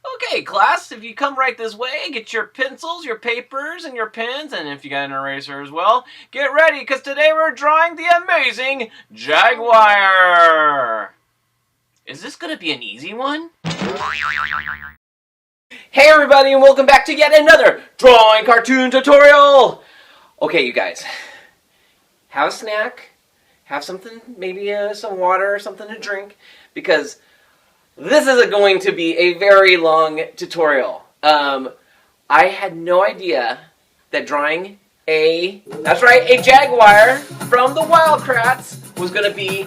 Okay, class, if you come right this way, get your pencils, your papers, and your pens, and if you got an eraser as well, get ready, because today we're drawing the amazing Jaguar. Is this going to be an easy one? Hey everybody, and welcome back to yet another drawing cartoon tutorial! Okay, you guys, have a snack, have something, maybe some water or something to drink, because this is going to be a very long tutorial. I had no idea that drawing that's right, a jaguar from the Wild Kratts was going to be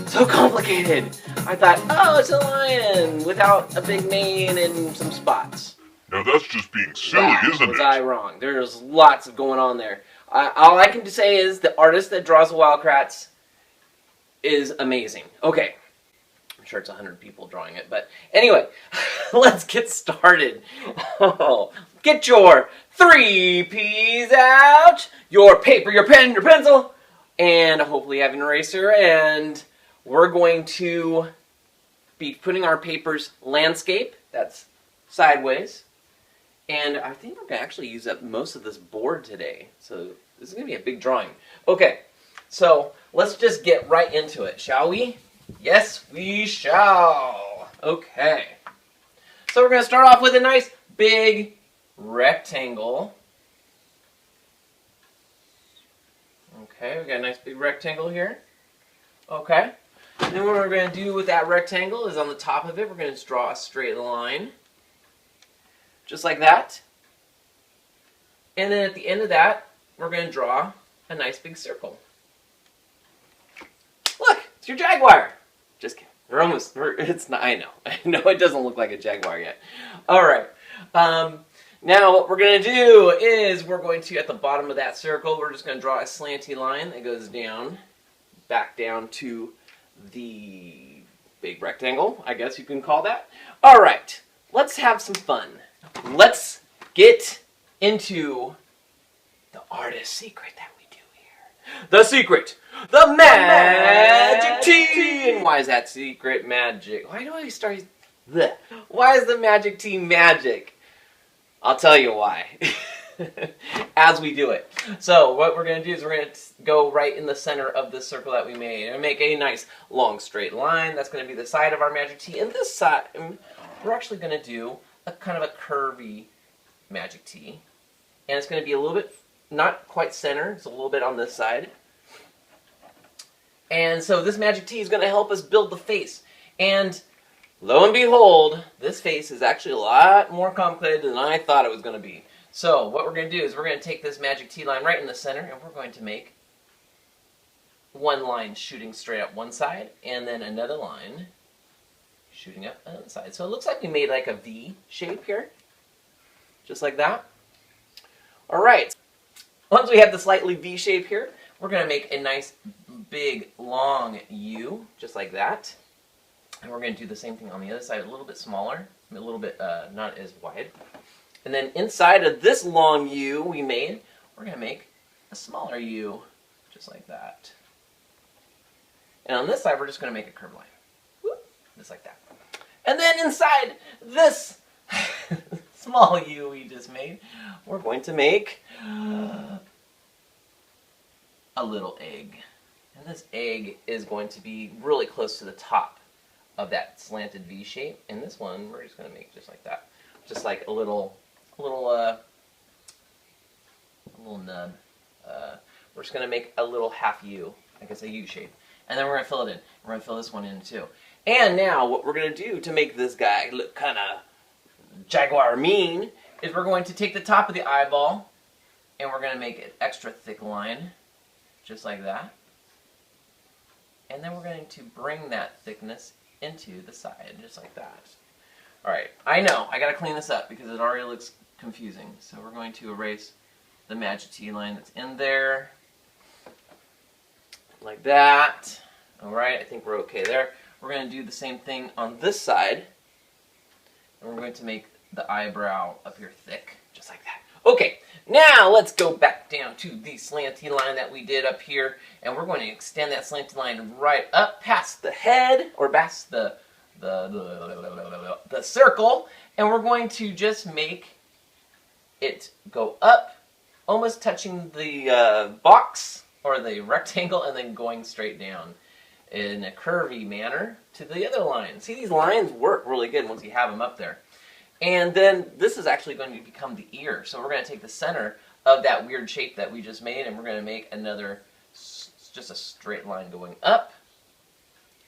so complicated. I thought, oh, it's a lion without a big mane and some spots. Now that's just being silly, isn't it? Was I wrong? There's lots of going on there. All I can say is the artist that draws the Wild Kratts is amazing. Okay. I'm sure it's 100 people drawing it, but anyway, let's get started. Oh, get your 3Ps out, your paper, your pen, your pencil, and hopefully you have an eraser, and we're going to be putting our papers landscape, that's sideways, and I think we're going to actually use up most of this board today, so this is going to be a big drawing. Okay, so let's just get right into it, shall we? Yes, we shall. Okay. So we're going to start off with a nice big rectangle. Okay, we got a nice big rectangle here. Okay. And then what we're going to do with that rectangle is on the top of it, we're going to just draw a straight line. Just like that. And then at the end of that, we're going to draw a nice big circle. Look, it's your jaguar. Just kidding. It's not, I know. I know it doesn't look like a jaguar yet. All right. Now what we're going to do is we're going to, at the bottom of that circle, we're just going to draw a slanty line that goes down, back down to the big rectangle, I guess you can call that. All right. Let's have some fun. Let's get into the artist's secret that we do here. The secret. The magic tea! And why is that secret magic? Why do I start... Blech. Why is the magic tea magic? I'll tell you why. As we do it. So what we're going to do is we're going to go right in the center of this circle that we made. And make a nice long straight line. That's going to be the side of our magic tea. And this side, we're actually going to do a kind of a curvy magic tea. And it's going to be a little bit, not quite center. It's a little bit on this side. And so this magic tea is going to help us build the face. And lo and behold, this face is actually a lot more complicated than I thought it was going to be. So what we're going to do is we're going to take this magic tea line right in the center, and we're going to make one line shooting straight up one side, and then another line shooting up another side. So it looks like we made like a V shape here, just like that. All right. Once we have the slightly V shape here, we're going to make a nice big long U, just like that. And we're going to do the same thing on the other side, a little bit smaller, a little bit not as wide. And then inside of this long U we made, we're going to make a smaller U, just like that. And on this side, we're just going to make a curved line, whoop, just like that. And then inside this small U we just made, we're going to make a little egg. And this egg is going to be really close to the top of that slanted V shape. And this one, we're just going to make just like that. Just like a little nub. We're just going to make a little half U, I guess a U shape. And then we're going to fill it in. We're going to fill this one in too. And now what we're going to do to make this guy look kind of jaguar mean is we're going to take the top of the eyeball and we're going to make an extra thick line, just like that. And then we're going to bring that thickness into the side, just like that. Alright, I know, I gotta clean this up because it already looks confusing. So we're going to erase the magic tea line that's in there. Like that. Alright, I think we're okay there. We're going to do the same thing on this side. And we're going to make the eyebrow up here thick, just like that. Okay, now let's go back down to the slanty line that we did up here, and we're going to extend that slanty line right up past the head, or past the the circle, and we're going to just make it go up, almost touching the box or the rectangle, and then going straight down in a curvy manner to the other line. See, these lines work really good once you have them up there. And then this is actually going to become the ear. So we're going to take the center of that weird shape that we just made, and we're going to make another, just a straight line going up.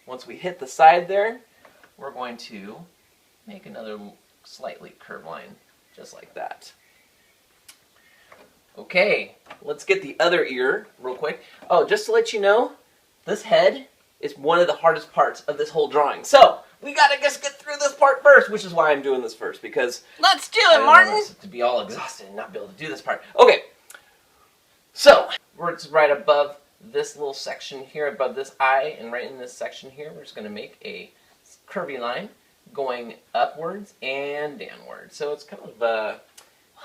Once we hit the side there, we're going to make another slightly curved line, just like that. Okay, let's get the other ear real quick. Oh, just to let you know, this head is one of the hardest parts of this whole drawing. So, we gotta just get through this part first, which is why I'm doing this first, because let's do it, Martin! I don't want to be all exhausted and not be able to do this part. Okay, so, we're right above this little section here, above this eye, and right in this section here, we're just gonna make a curvy line going upwards and downwards. So it's kind of well,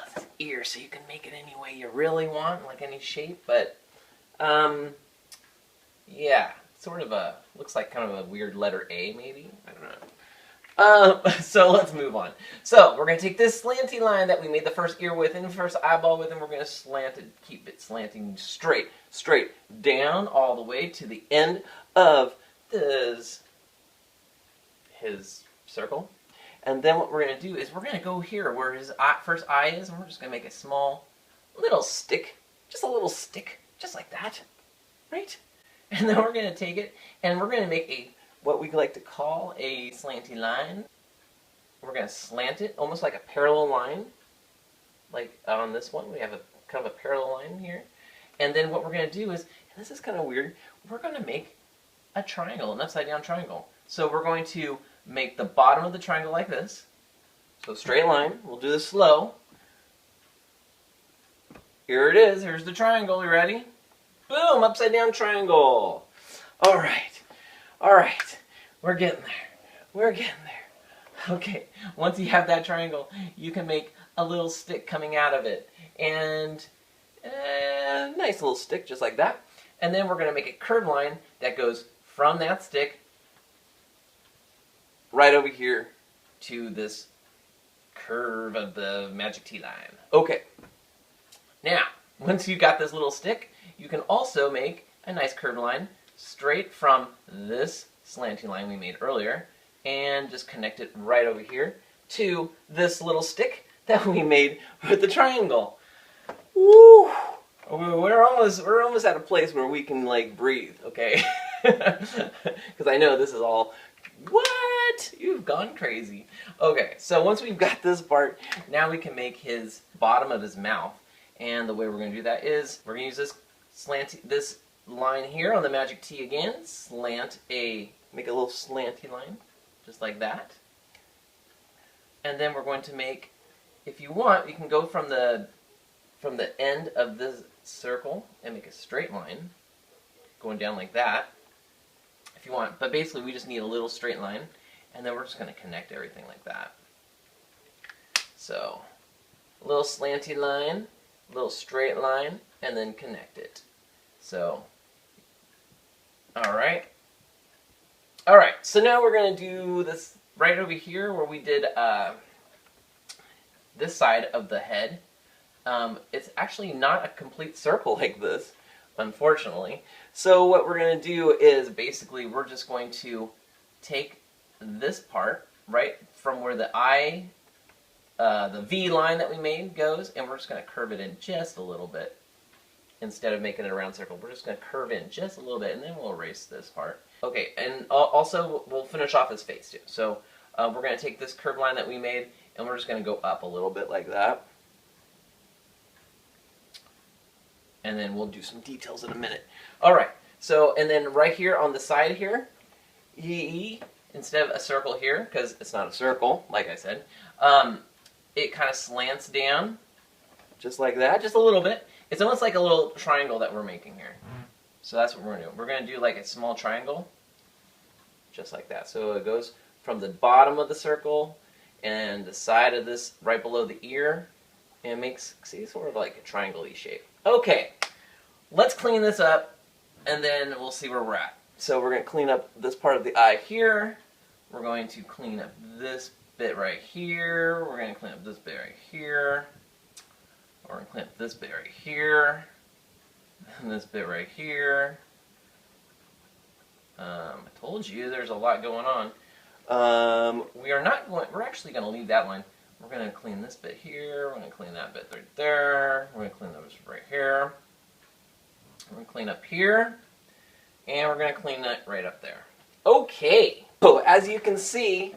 it's an ear, so you can make it any way you really want, like any shape, but yeah, sort of a, looks like kind of a weird letter A, maybe? I don't know. So let's move on. So we're going to take this slanty line that we made the first ear with and the first eyeball with, and we're going to slant it, keep it slanting straight down all the way to the end of his circle. And then what we're going to do is we're going to go here where his first eye is, and we're just going to make a small little stick, just a little stick, just like that, right? And then we're going to take it, and we're going to make a, what we like to call a slanty line. We're going to slant it, almost like a parallel line, like on this one. We have a kind of a parallel line here. And then what we're going to do is, and this is kind of weird, we're going to make a triangle, an upside down triangle. So we're going to make the bottom of the triangle like this. So straight line. We'll do this slow. Here it is. Here's the triangle. You ready? Boom! Upside down triangle. All right. All right. We're getting there. We're getting there. Okay. Once you have that triangle, you can make a little stick coming out of it. And a nice little stick just like that. And then we're going to make a curved line that goes from that stick right over here to this curve of the magic T line. Okay. Now, once you've got this little stick, you can also make a nice curved line straight from this slanty line we made earlier and just connect it right over here to this little stick that we made with the triangle. Woo! We're almost at a place where we can like breathe, okay? Because I know this is all, what? You've gone crazy. Okay, so once we've got this part, now we can make his bottom of his mouth. And the way we're going to do that is we're going to use this line here on the magic T again. Make a little slanty line, just like that. And then we're going to make, if you want, you can go from the end of this circle and make a straight line going down like that if you want, but basically we just need a little straight line, and then we're just going to connect everything like that. So a little slanty line, a little straight line, and then connect it. So alright, so now we're going to do this right over here where we did this side of the head. It's actually not a complete circle like this, unfortunately. So what we're going to do is basically we're just going to take this part right from where the eye, the V line that we made goes, and we're just going to curve it in just a little bit. Instead of making it a round circle, we're just going to curve in just a little bit, and then we'll erase this part. Okay, and also we'll finish off his face too. So we're going to take this curved line that we made, and we're just going to go up a little bit like that. And then we'll do some details in a minute. Alright, so, and then right here on the side here, instead of a circle here, because it's not a circle, like I said, it kind of slants down, just like that, just a little bit. It's almost like a little triangle that we're making here. So that's what we're going to do. We're going to do like a small triangle, just like that. So it goes from the bottom of the circle and the side of this right below the ear, and it makes, see, sort of like a triangle-y shape. Okay, let's clean this up, and then we'll see where we're at. So we're going to clean up this part of the eye here. we're going to clean up this bit right here. We're going to clean up this bit right here. We're going to clean up this bit right here. And this bit right here. I told you there's a lot going on. We're actually going to leave that line. We're going to clean this bit here. We're going to clean that bit right there. We're going to clean those right here. We're going to clean up here. And we're going to clean that right up there. Okay. So as you can see,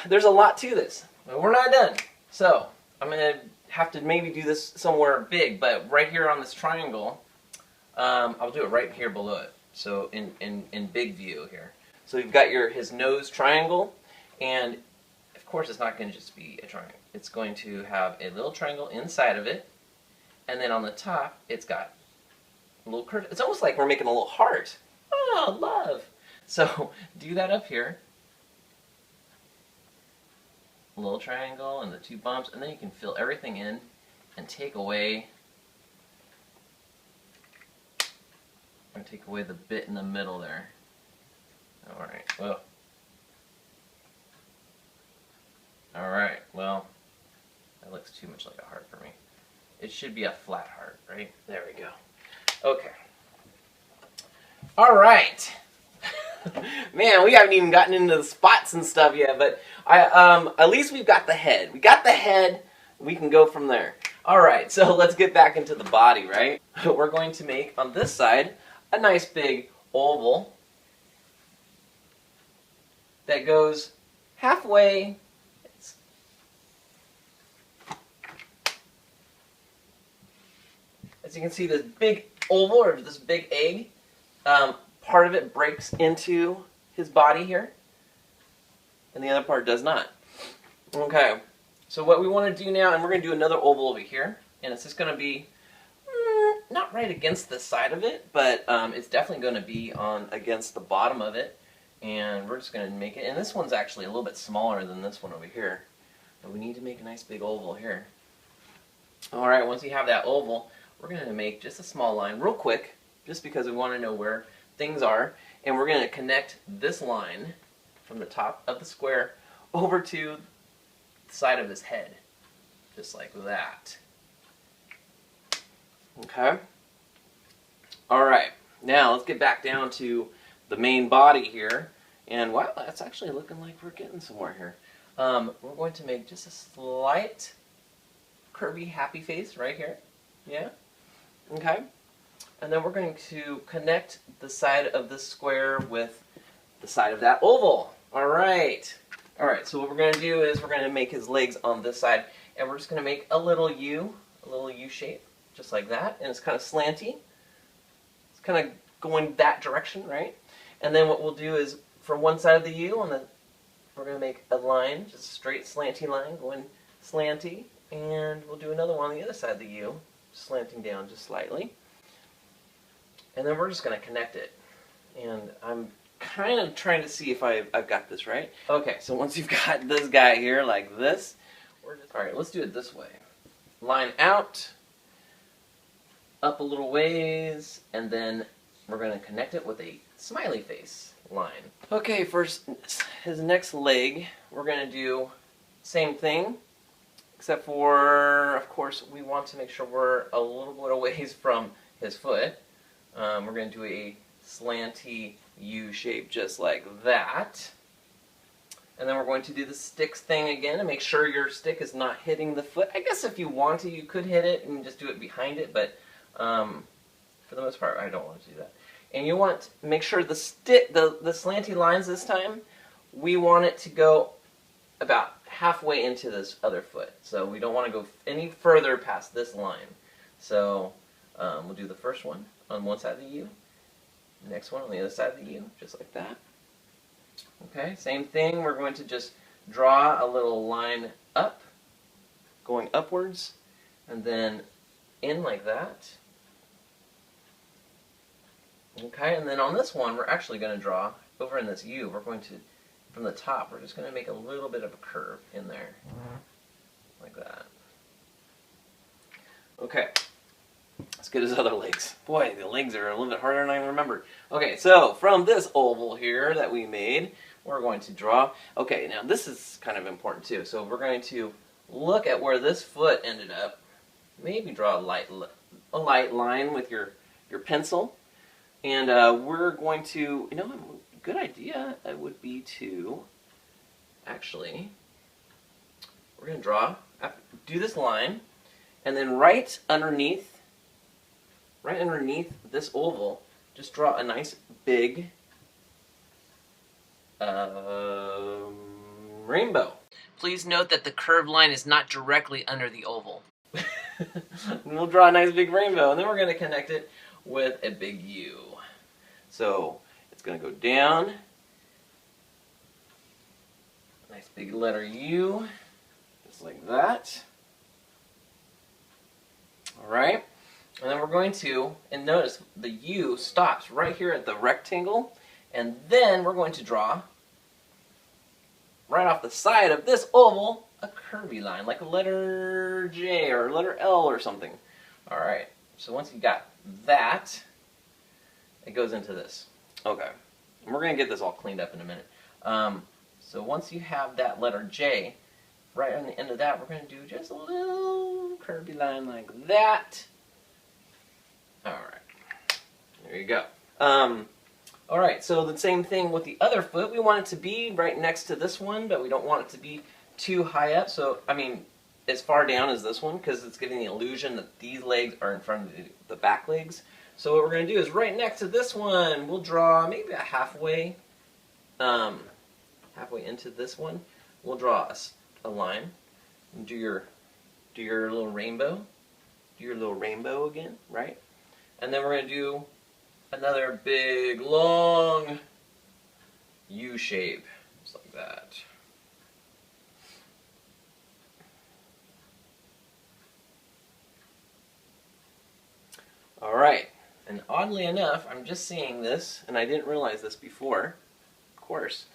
there's a lot to this. But we're not done. So I'm going to have to maybe do this somewhere big. But right here on this triangle, I'll do it right here below it. So in big view here. So you've got his nose triangle, and of course it's not going to just be a triangle. It's going to have a little triangle inside of it, and then on the top it's got a little curve. It's almost like we're making a little heart. Oh, love! So do that up here. A little triangle and the two bumps, and then you can fill everything in and take away. I'm going to take away the bit in the middle there. Alright, well. Alright, well. That looks too much like a heart for me. It should be a flat heart, right? There we go. Okay. Alright. Man, we haven't even gotten into the spots and stuff yet, but at least we've got the head. We got the head, we can go from there. Alright, so let's get back into the body, right? We're going to make, on this side, a nice big oval that goes halfway. As you can see, this big oval, or this big egg, part of it breaks into his body here, and the other part does not. Okay, so what we want to do now, and we're going to do another oval over here, and it's just going to be not right against the side of it, but it's definitely going to be against the bottom of it, and we're just going to make it, and this one's actually a little bit smaller than this one over here, but we need to make a nice big oval here. Alright, once you have that oval, we're going to make just a small line real quick, just because we want to know where things are, and we're going to connect this line from the top of the square over to the side of his head, just like that. Okay. Alright, now let's get back down to the main body here. And wow, that's actually looking like we're getting somewhere here. We're going to make just a slight curvy happy face right here. Yeah? Okay. And then we're going to connect the side of this square with the side of that oval. Alright. Alright, so what we're going to do is we're going to make his legs on this side. And we're just going to make a little U shape. Just like that, and it's kind of slanty. It's kind of going that direction, right? And then what we'll do is, from one side of the U, we're going to make a line, just a straight slanty line, going slanty, and we'll do another one on the other side of the U, slanting down just slightly. And then we're just going to connect it. And I'm kind of trying to see if I've got this right. Okay, so once you've got this guy here like this, alright, let's do it this way. Line out, up a little ways, and then we're going to connect it with a smiley face line. Okay, for his next leg, we're going to do same thing, except for, of course, we want to make sure we're a little bit away from his foot. We're going to do a slanty U shape just like that. And then we're going to do the sticks thing again and make sure your stick is not hitting the foot. I guess if you want to, you could hit it and just do it behind it, but for the most part, I don't want to do that. And you want to make sure the slanty lines this time, we want it to go about halfway into this other foot. So we don't want to go any further past this line. So we'll do the first one on one side of the U, next one on the other side of the U, just like that. Okay, same thing. We're going to just draw a little line up, going upwards, and then in like that. Okay, and then on this one, we're actually going to draw, over in this U, we're going to, from the top, we're just going to make a little bit of a curve in there. Like that. Okay. Let's get his other legs. Boy, the legs are a little bit harder than I remembered. Okay, so from this oval here that we made, we're going to draw. Okay, now this is kind of important too. So we're going to look at where this foot ended up. Maybe draw a light line with your pencil. And we're going to, a good idea would be to actually, we're going to do this line, and then right underneath this oval, just draw a nice big rainbow. Please note that the curved line is not directly under the oval. We'll draw a nice big rainbow, and then we're going to connect it with a big U. So it's going to go down, nice big letter U, just like that. All right, and then we're going to, and notice the U stops right here at the rectangle, and then we're going to draw right off the side of this oval a curvy line, like a letter J or a letter L or something. All right, so once you got that, it goes into this. Okay, and we're going to get this all cleaned up in a minute. So once you have that letter J, right on the end of that, we're going to do just a little curvy line like that. All right, there you go. All right, so the same thing with the other foot. We want it to be right next to this one, but we don't want it to be too high up. So, as far down as this one, because it's giving the illusion that these legs are in front of the back legs. So what we're going to do is right next to this one, we'll draw maybe a halfway into this one. We'll draw a line and do your little rainbow. Do your little rainbow again, right? And then we're going to do another big, long U shape, just like that. All right, and oddly enough, I'm just seeing this, and I didn't realize this before, of course.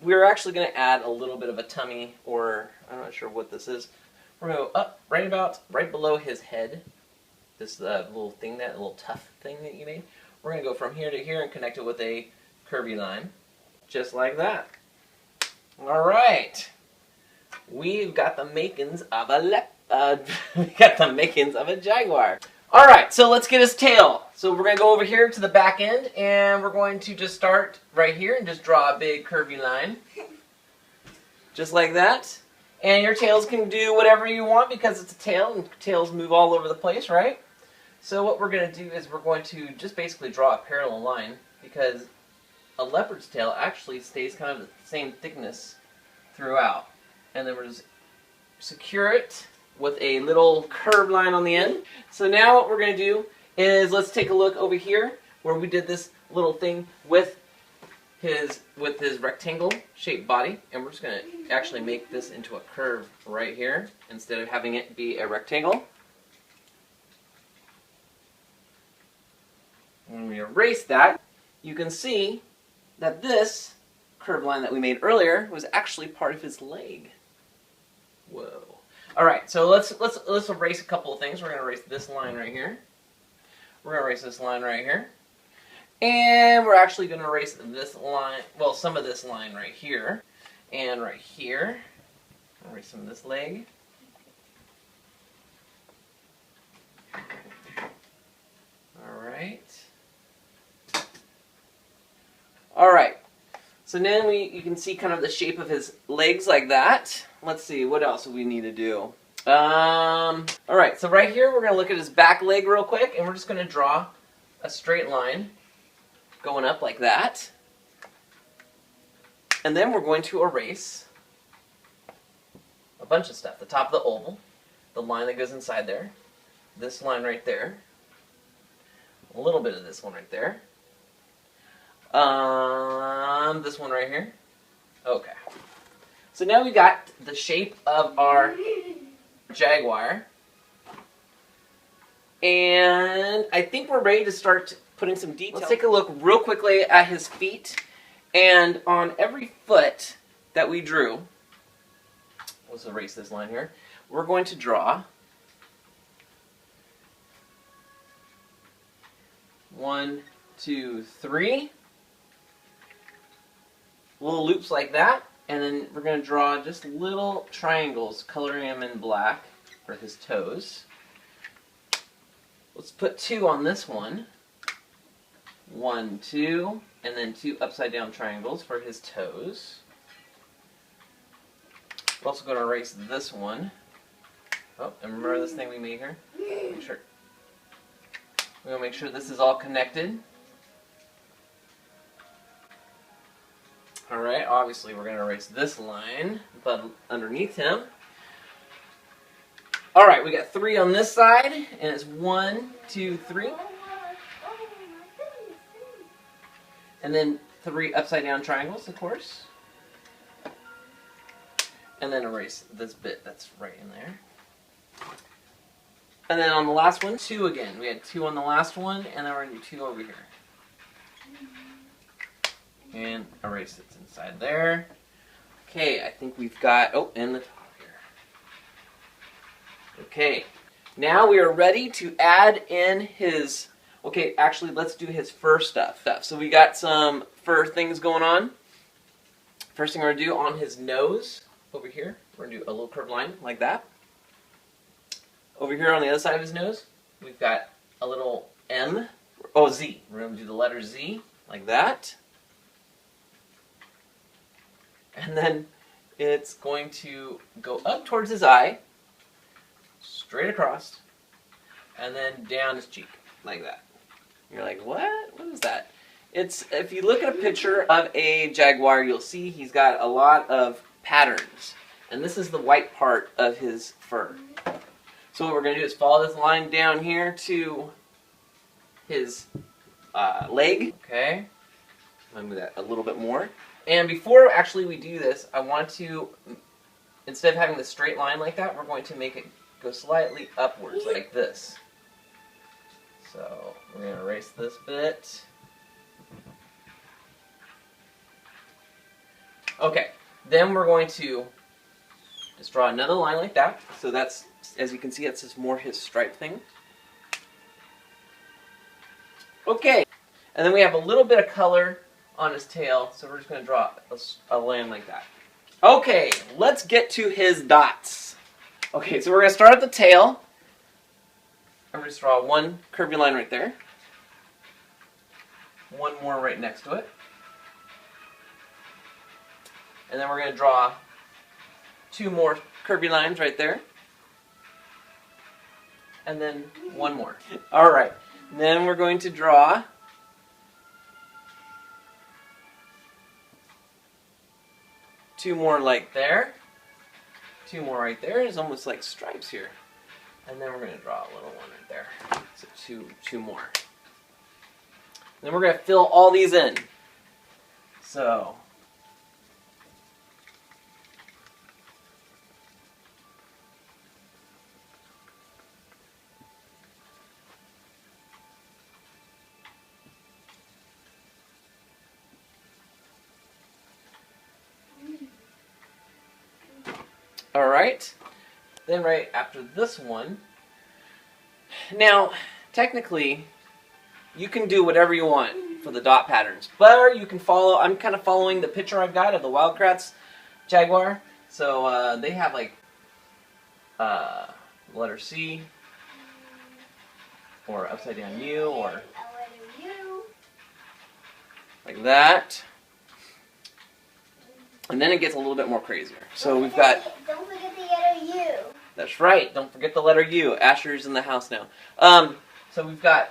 We're actually going to add a little bit of a tummy, or I'm not sure what this is. We're going to go up right below his head. This little thing, that little tuft thing that you made. We're going to go from here to here and connect it with a curvy line, just like that. All right, we've got the makings of a jaguar. All right, so let's get his tail. So we're going to go over here to the back end, and we're going to just start right here and just draw a big curvy line, just like that. And your tails can do whatever you want because it's a tail, and tails move all over the place, right? So what we're going to do is we're going to just basically draw a parallel line, because a leopard's tail actually stays kind of the same thickness throughout. And then we're just secure it with a little curved line on the end. So now what we're going to do is let's take a look over here where we did this little thing with his rectangle shaped body, and we're just going to actually make this into a curve right here instead of having it be a rectangle. When we erase that, you can see that this curved line that we made earlier was actually part of his leg. Whoa. All right, so let's erase a couple of things. We're going to erase this line right here. We're going to erase this line right here. And we're actually going to erase this line, well, some of this line right here. And right here. Erase some of this leg. All right. All right. So then you can see kind of the shape of his legs like that. Let's see, what else do we need to do? All right, so right here we're going to look at his back leg real quick, and we're just going to draw a straight line going up like that. And then we're going to erase a bunch of stuff. The top of the oval, the line that goes inside there, this line right there, a little bit of this one right there, this one right here. Okay. So now we got the shape of our jaguar. And I think we're ready to start putting some detail. Let's take a look real quickly at his feet. And on every foot that we drew, let's erase this line here, we're going to draw 1, 2, 3. little loops like that, and then we're going to draw just little triangles, coloring them in black for his toes. Let's put 2 on this one. 1, 2, and then 2 upside down triangles for his toes. We're also going to erase this one. Oh, and remember this thing we made here? Make sure. We're going to make sure this is all connected. Alright, obviously we're going to erase this line, but underneath him. Alright, we got 3 on this side, and it's 1, 2, 3. And then 3 upside down triangles, of course. And then erase this bit that's right in there. And then on the last one, 2 again. We had 2 on the last one, and then we're going to do 2 over here. And erase it inside there. Okay, I think we've got, oh, and the top here. Okay, now we are ready to add in his, okay, actually let's do his fur stuff. So we got some fur things going on. First thing we're going to do on his nose, over here, we're going to do a little curved line like that. Over here on the other side of his nose, we've got a little M, oh, Z. We're going to do the letter Z, like that. And then it's going to go up towards his eye, straight across, and then down his cheek, like that. You're like, what? What is that? It's, if you look at a picture of a jaguar, you'll see he's got a lot of patterns. And this is the white part of his fur. So what we're going to do is follow this line down here to his leg. Okay. I'm going to move that a little bit more. And before actually we do this, I want to, instead of having the straight line like that, we're going to make it go slightly upwards like this. So we're going to erase this bit. Okay, then we're going to just draw another line like that. So that's, as you can see, it's just more his stripe thing. Okay, and then we have a little bit of color on his tail, so we're just going to draw a line like that. Okay, let's get to his dots. Okay, so we're going to start at the tail. I'm going to just draw one curvy line right there. One more right next to it. And then we're going to draw 2 more curvy lines right there. And then 1 more. Alright, then we're going to draw two more like there. 2 more right there. It's almost like stripes here. And then we're going to draw a little one right there. So two more. And then we're going to fill all these in. So alright, then right after this one, now technically you can do whatever you want for the dot patterns, but you can follow, I'm kind of following the picture I've got of the Wild Kratts Jaguar, so they have like letter C, or upside down U, or like that. And then it gets a little bit more crazier. So we've got... Don't forget the letter U. That's right. Don't forget the letter U. Asher's in the house now. So we've got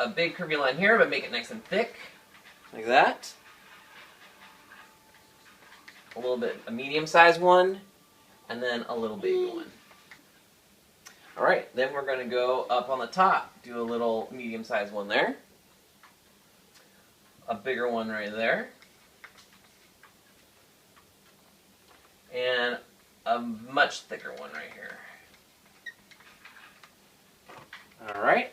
a big curvy line here, but make it nice and thick. Like that. A little bit, a medium-sized one. And then a little baby one. Alright, then we're going to go up on the top. Do a little medium-sized one there. A bigger one right there. And a much thicker one right here. Alright.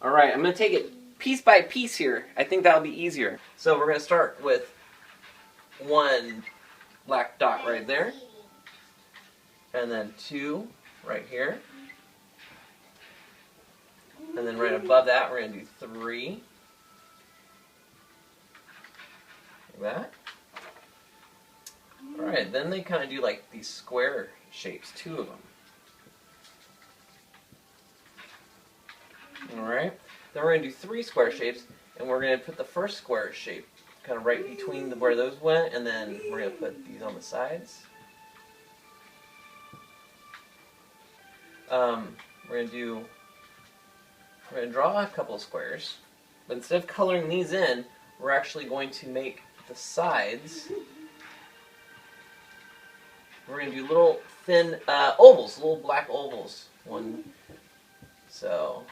Alright, I'm going to take it piece by piece here. I think that'll be easier. So we're going to start with one black dot right there. And then 2 right here. And then right above that we're going to do 3. Like that. Alright, then they kind of do like these square shapes, 2 of them. Alright, then we're going to do 3 square shapes, and we're going to put the first square shape kind of right between where those went, and then we're going to put these on the sides. We're going to draw a couple of squares, but instead of coloring these in, we're actually going to make the sides. We're going to do little thin ovals, little black ovals. So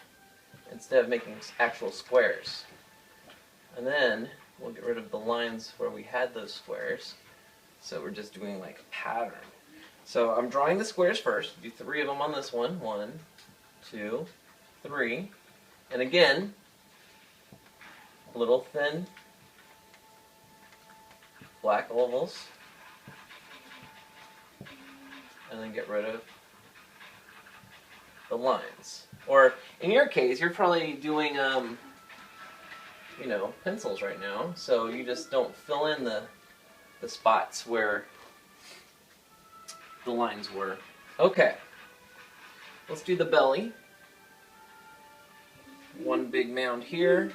instead of making actual squares. And then we'll get rid of the lines where we had those squares. So we're just doing like a pattern. So I'm drawing the squares first. Do 3 of them on this one. 1, 2, 3. And again, little thin black ovals. And then get rid of the lines. Or in your case, you're probably doing, you know, pencils right now. So you just don't fill in the spots where the lines were. Okay. Let's do the belly. 1 big mound here.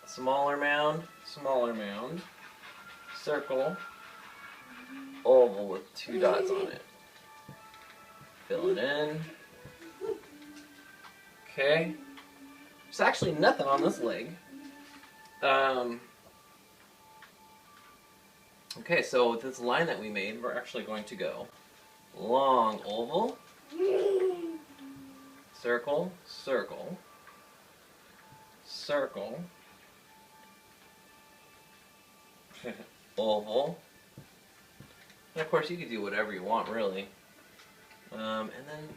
Smaller mound. Smaller mound. Circle. Oval with 2 dots on it. Fill it in. Okay. There's actually nothing on this leg. Okay, so with this line that we made, we're actually going to go long oval, circle, circle, circle, oval, and of course you could do whatever you want really. And then,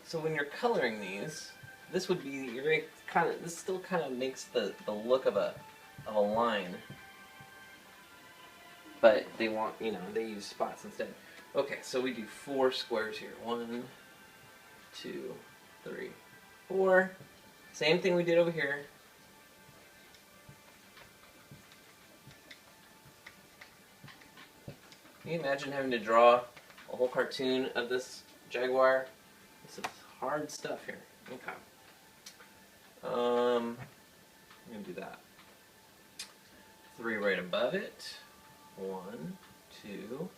so when you're coloring these, this would be this still kind of makes the look of a line, but they want, you know, they use spots instead. Okay, so we do 4 squares here. 1, 2, 3, 4. Same thing we did over here. Can you imagine having to draw a whole cartoon of this Jaguar? This is hard stuff here. Okay. I'm going to do that. 3 right above it. 1, 2,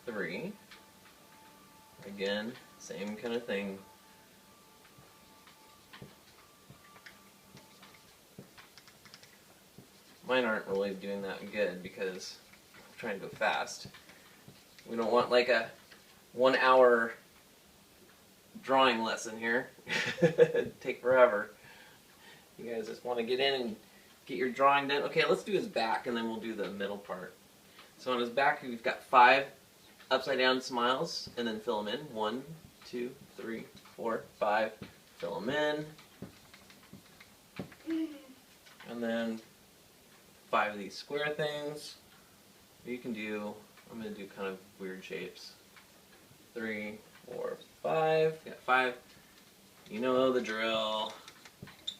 3. Again, same kind of thing. Mine aren't really doing that good because I'm trying to go fast. We don't want like a 1-hour drawing lesson here. It'd take forever. You guys just want to get in and get your drawing done. Okay, let's do his back and then we'll do the middle part. So on his back we've got 5 upside down smiles and then fill them in. 1, 2, 3, 4, 5. Fill them in. And then 5 of these square things. You can do, I'm going to do kind of weird shapes. 3, 4, 5. Got 5. You know the drill.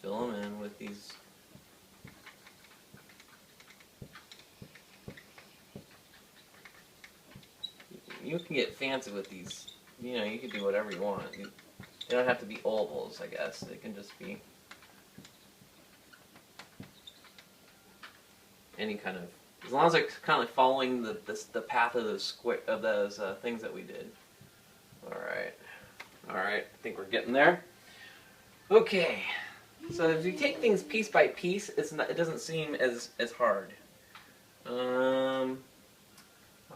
Fill them in with these. You can get fancy with these. You know, you can do whatever you want. They don't have to be ovals, I guess. They can just be any kind of, as long as it's kind of following the path of those things that we did. All right. I think we're getting there. Okay. So if you take things piece by piece, it doesn't seem as hard. I'm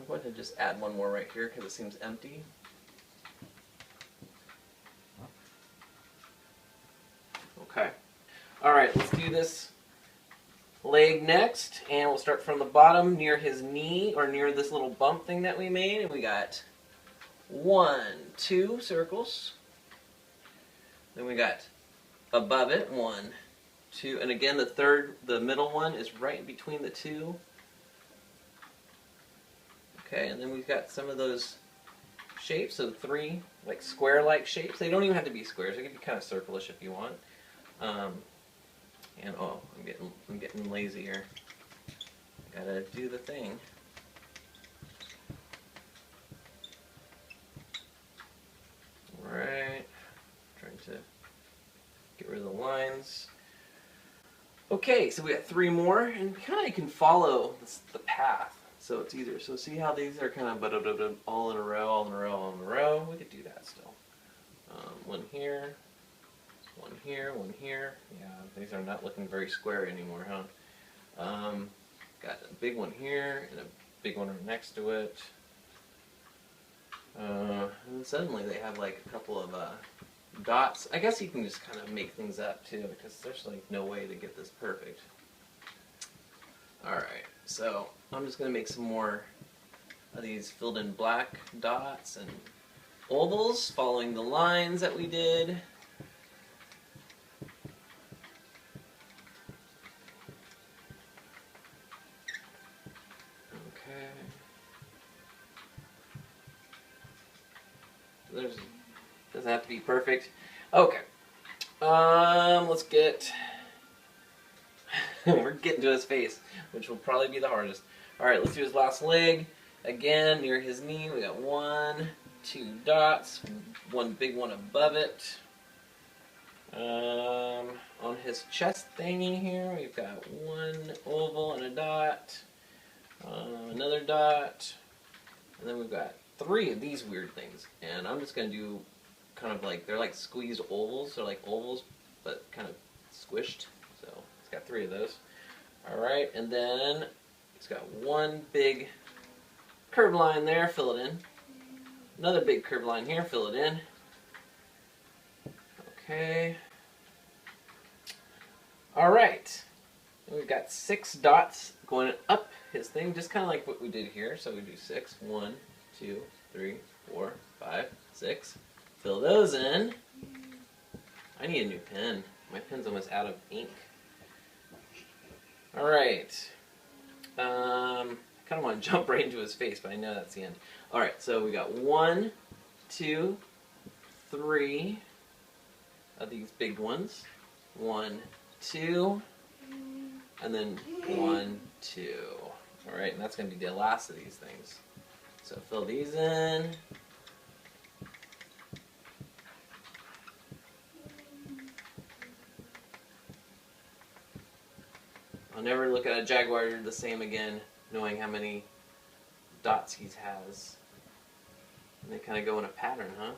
going to just add one more right here because it seems empty. Okay. All right, let's do this leg next, and we'll start from the bottom near his knee, or near this little bump thing that we made, and we got 1, 2 circles. Then we got above it 1, 2, and again the middle one is right between the 2. Okay, and then we've got some of those shapes, so 3 like square-like shapes. They don't even have to be squares; they can be kind of circlish if you want. And oh, I'm getting lazy here. Gotta do the thing. Alright. Trying to get rid of the lines. Okay, so we got 3 more, and kind of can follow the path, so it's easier. So see how these are kind of all in a row, all in a row, all in a row? We could do that still. One here, one here, one here. Yeah, these are not looking very square anymore, huh? Got a big one here, and a big one right next to it. And then suddenly they have like a couple of dots. I guess you can just kind of make things up too, because there's like no way to get this perfect. Alright, so I'm just going to make some more of these filled in black dots and ovals following the lines that we did. Okay. Doesn't have to be perfect. Okay. Let's get. We're getting to his face, which will probably be the hardest. All right, let's do his last leg. Again, near his knee, we got 1, 2 dots, one big one above it. On his chest thingy here, we've got 1 oval and a dot, another dot, and then we've got 3 of these weird things. And I'm just going to do kind of like, they're like squeezed ovals. They're like ovals, but kind of squished. So it's got 3 of those. Alright, and then it's got 1 big curved line there, fill it in. Another big curved line here, fill it in. Okay. Alright. We've got 6 dots going up his thing, just kind of like what we did here. So we do 6. 1, 2, 3, 4, 5, 6. Fill those in. I need a new pen. My pen's almost out of ink. Alright. I kind of want to jump right into his face, but I know that's the end. Alright, so we got 1, 2, 3 of these big ones. 1, 2, and then 1, 2. Alright, and that's going to be the last of these things. So fill these in. I'll never look at a Jaguar the same again, knowing how many dots he has. And they kind of go in a pattern, huh?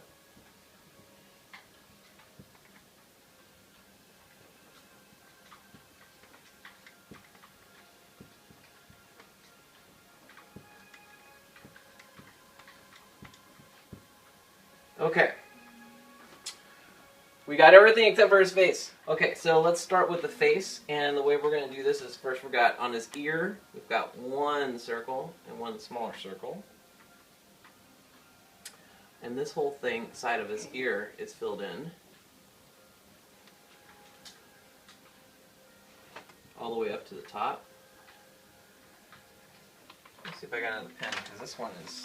Okay. We got everything except for his face. Okay, so let's start with the face, and the way we're going to do this is first we've got on his ear, we've got 1 circle and 1 smaller circle. And this whole thing, side of his ear, is filled in. All the way up to the top. Let's see if I got another pen, because this one is...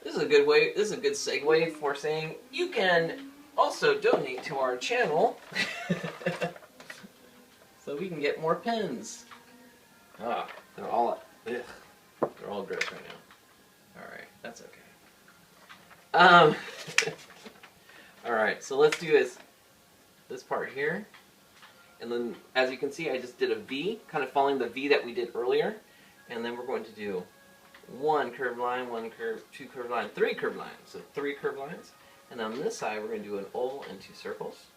This is a good way. This is a good segue for saying you can also donate to our channel, so we can get more pens. Ah, they're all gross right now. All right, that's okay. All right, so let's do this part here, and then as you can see, I just did a V, kind of following the V that we did earlier, and then we're going to do 1 curved line, 1 curve, 2 curved line, 3 curved lines. So 3 curved lines. And on this side, we're going to do an oval and 2 circles.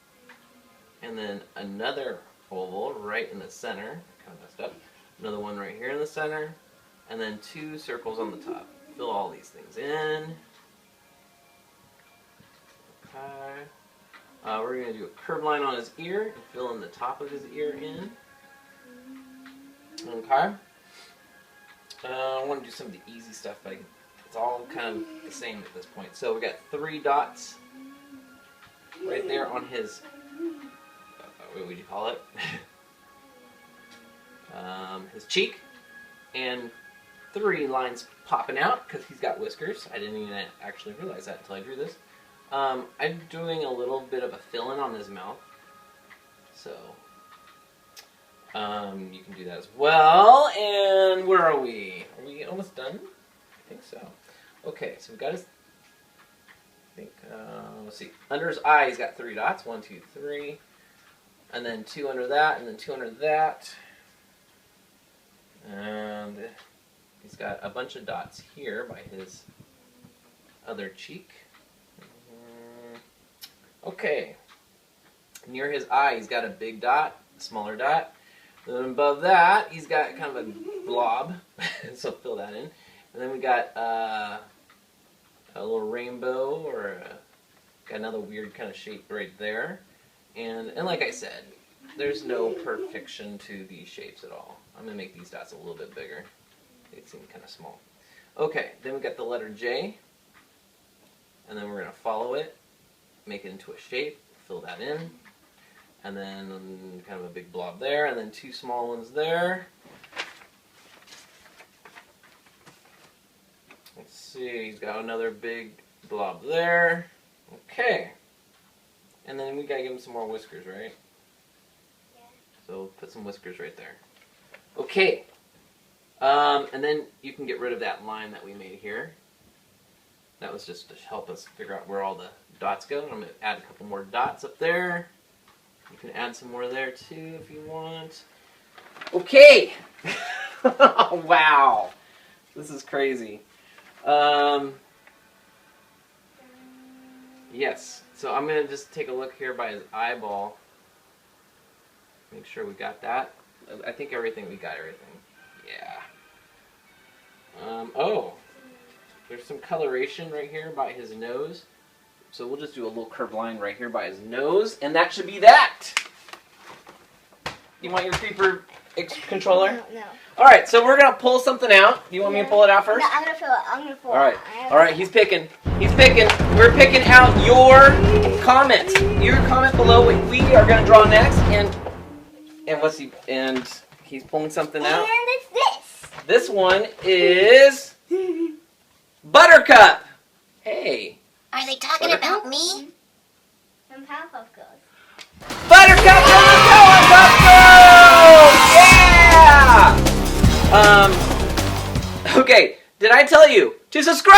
And then another oval right in the center. Kind of messed up. Another one right here in the center. And then 2 circles on the top. Fill all these things in. Okay. We're going to do a curved line on his ear and fill in the top of his ear in. Okay. I want to do some of the easy stuff, but it's all kind of the same at this point. So we got 3 dots right there on his, what would you call it? His cheek, and 3 lines popping out because he's got whiskers. I didn't even actually realize that until I drew this. I'm doing a little bit of a fill-in on his mouth. So, You can do that as well. And where are we? Are we almost done? I think so. Okay, so we've got his, let's see. Under his eye, he's got 3 dots. 1, 2, 3. And then 2 under that, and then 2 under that. And he's got a bunch of dots here by his other cheek. Okay. Near his eye, he's got a big dot, a smaller dot. Then above that, he's got kind of a blob, so fill that in. And then we got a little rainbow, or got another weird kind of shape right there. And like I said, there's no perfection to these shapes at all. I'm going to make these dots a little bit bigger. They seem kind of small. Okay, then we got the letter J. And then we're going to follow it, make it into a shape, fill that in. And then kind of a big blob there, and then 2 small ones there. Let's see, he's got another big blob there. Okay. And then we gotta give him some more whiskers, right? Yeah. So put some whiskers right there. Okay. And then you can get rid of that line that we made here. That was just to help us figure out where all the dots go. I'm gonna add a couple more dots up there. You can add some more there too if you want. Okay. Wow. This is crazy. Yes. So I'm going to just take a look here by his eyeball. Make sure we got that. I think we got everything. Yeah. Oh. There's some coloration right here by his nose. So we'll just do a little curved line right here by his nose, and that should be that. You want your creeper controller? No. All right, so we're gonna pull something out. Do you want me to pull it out first? No, I'm gonna fill it. I'm gonna pull All right. it. All right. He's picking. He's picking. We're picking out your comment. Your comment below what we are gonna draw next, and what's he? And he's pulling something out. And it's this. This one is Buttercup. Hey. Are they talking about me? From Powerpuff Girls. Buttercup from the Powerpuff Girls! Yeah! Okay, did I tell you to subscribe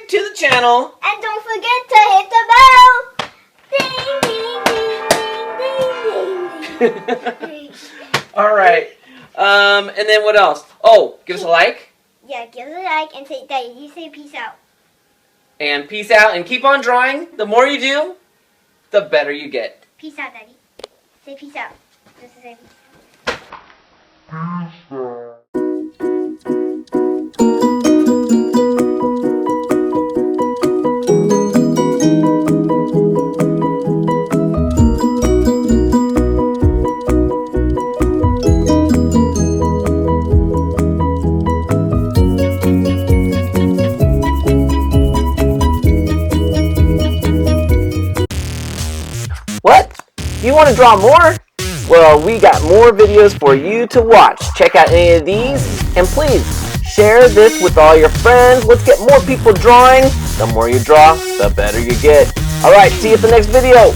to the channel? And don't forget to hit the bell. Ding, ding, ding, ding, ding. All right. And then what else? Oh, give us a like. Yeah, give us a like and say, Daddy, you say peace out. And peace out. And keep on drawing. The more you do, the better you get. Peace out, Daddy. Say peace out. Just say peace. What? You want to draw more? Well, we got more videos for you to watch. Check out any of these, and please share this with all your friends. Let's get more people drawing. The more you draw, the better you get. All right, see you at the next video.